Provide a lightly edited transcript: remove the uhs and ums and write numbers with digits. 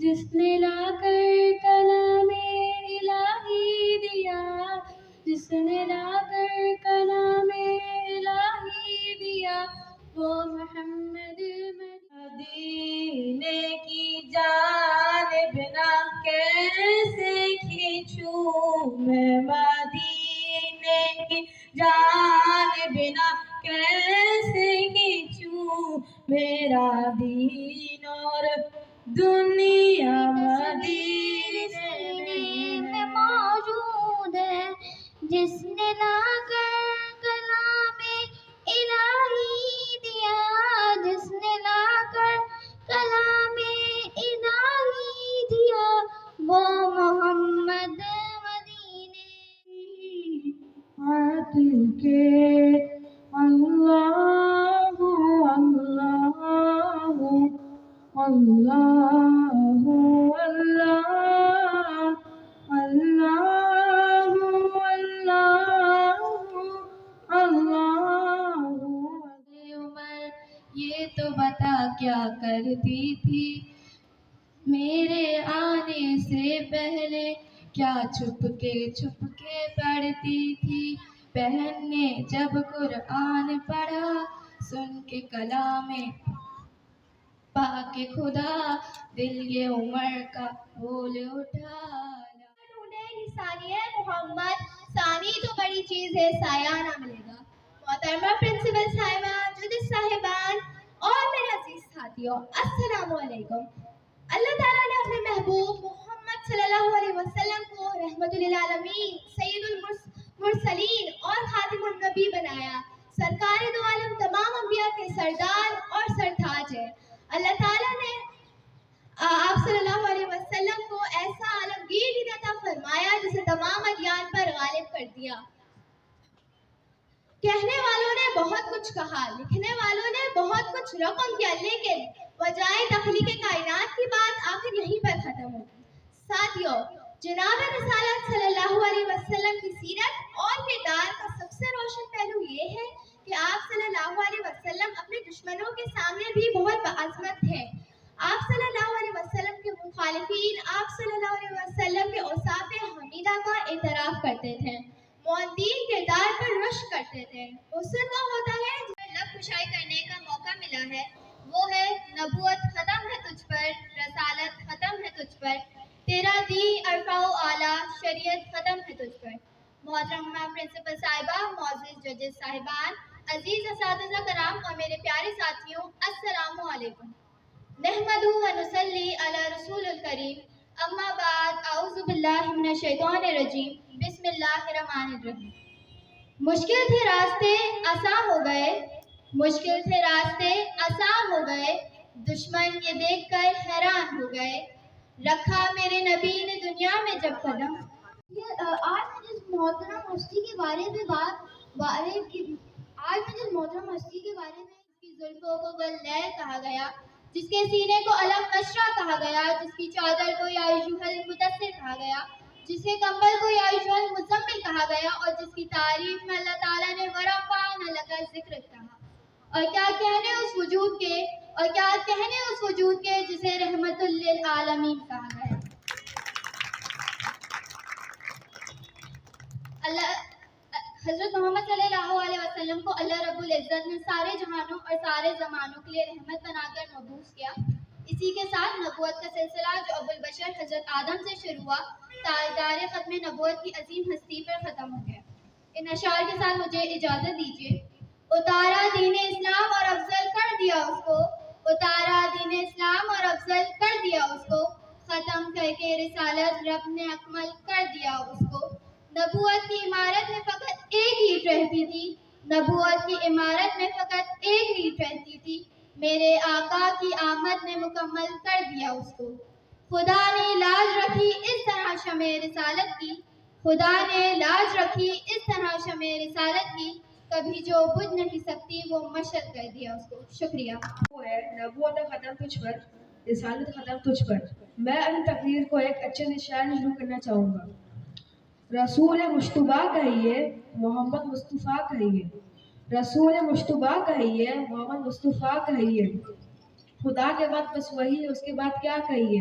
جس نے لا کر کلام الہی دیا، جس نے لا کر کلام الہی دیا، وہ محمد مدینے کی جانب نہ کیسے کھینچوں میں، مدینے کی جانب نہ کیسے کھینچوں، میرا دین اور دنیا مدینے میں موجود ہے، جس نے لا کر کلام الہی دیا، جس نے لا کر کلام الہی دیا، وہ محمد مدینے عاطل کے اللہ اللہ اللہ اللہ اللہ اللہ عمر یہ تو بتا کیا کرتی تھی میرے آنے سے پہلے، کیا چھپ کے پڑھتی تھی، بہن نے جب قرآن پڑھا سن کے کلام پاک خدا، دل یہ عمر کا بول اٹھا۔ ڈھونڈے ہی ثانی ہے محمد، ثانی تو بڑی چیز ہے، سایہ نہ ملے گا۔ محترمہ پرنسپل صاحبہ، ججز صاحبان اور میرے عزیز ساتھیوں، السلام علیکم۔ اللہ تعالیٰ نے اپنے محبوب محمد صلی اللہ علیہ وسلم کو رحمت للعالمین، سید المرسلین اور خاتم النبی بنایا۔ سرکار دو عالم تمام انبیاء کے سردار اور سرتاج ہے۔ اللہ تعالیٰ نے آپ صلی اللہ علیہ وسلم کو ایسا عالمگیر دین عطا فرمایا جسے تمام ادیان پر غالب کر دیا۔ کہنے والوں نے بہت کچھ کہا، لکھنے والوں نے بہت کچھ رقم کیا، لیکن وجائے تخلیق کائنات کی بات آخر یہیں پر ختم ہوگی۔ ساتھیوں، جناب رسالت صلی اللہ علیہ وسلم کی سیرت اور کردار کا سب سے روشن پہلو یہ ہے کہ آپ صلی اللہ علیہ وسلم اپنے دشمنوں کے سامنے بھی بہت باعظمت تھے۔ آپ صلی اللہ علیہ وسلم کے مخالفین آپ صلی اللہ علیہ وسلم کے اوصاف حمیدہ کا اعتراف کرتے تھے، معتدل کردار پر رشک کرتے تھے۔ حسن وہ ہوتا ہے جسے لب کشائی کرنے کا موقع ملا ہے، وہ ہے نبوت ختم ہے تجھ پر، رسالت ختم ہے تجھ پر، تیرا دین عرفہ و اعلیٰ، شریعت ختم ہے تجھ پر۔ محترمہ پرنسپل صاحبہ، معزز ججز صاحبان، عزیز اساتذہ کرام اور میرے پیارے ساتھیوں، السلام علیکم۔ نحمدہ و نصلی علی رسول الکریم، اما بعد، اعوذ باللہ من الشیطان الرجیم، بسم اللہ الرحمن الرحیم۔ مشکل تھے راستے آسان ہو گئے، مشکل تھے راستے آسان ہو گئے، دشمن یہ دیکھ کر حیران ہو گئے، رکھا میرے نبی نے دنیا میں جب قدم۔ آج میں جس محترم ہستی کے بارے میں جس کی زلفوں کو واللیل کہا گیا، جس کے سینے کو علم نشرہ کہا گیا، جس کی چادر کو یا ایھا المدثر کہا گیا، جس کے کمبل کو یا ایھا المزمل کہا گیا، اور جس کی تعریف میں اللہ تعالیٰ نے ورفعنا لک ذکر کہا، اور کیا کہنے اس وجود کے جسے رحمت للعالمین کہا گیا۔ حضرت محمد صلی اللہ علیہ وسلم کو اللہ رب العزت نے سارے جہانوں اور سارے زمانوں کے لیے رحمت بنا کر مبعوث کیا۔ اسی کے ساتھ نبوت کا سلسلہ جو ابو البشر حضرت آدم سے شروع ہوا، تاجدار ختم نبوت کی عظیم ہستی پر ختم ہو گیا۔ ان اشعار کے ساتھ مجھے اجازت دیجیے۔ اتارا دین اسلام اور افضل کر دیا اس کو، اتارا دین اسلام اور افضل کر دیا اس کو، ختم کر کے رسالت رب نے اکمل کر دیا اس کو۔ نبوت کی عمارت میں فقط ایک اینٹ رہتی تھی، نبوت کی عمارت میں فقط ایک اینٹ رہتی تھی، میرے آقا کی آمد نے مکمل کر دیا اس کو۔ خدا نے لاج رکھی اس طرح شمع رسالت کی، خدا نے لاج رکھی اس طرح شمع رسالت کی، کبھی جو بجھ نہیں سکتی وہ مشعل کر دیا اس کو۔ شکریہ۔ وہ ہے نبوت ختم تجھ پر، رسالت ختم تجھ پر۔ میں اپنی تقریر کو ایک اچھے سے شعر سے شروع کرنا چاہوں گا۔ رسول مشتبہ کہیے، محمد مصطفیٰ کہیے، رسول مشتبہ کہیے، محمد مصطفیٰ کہیے، خدا کے بعد بس وہی، اس کے بعد کیا کہیے،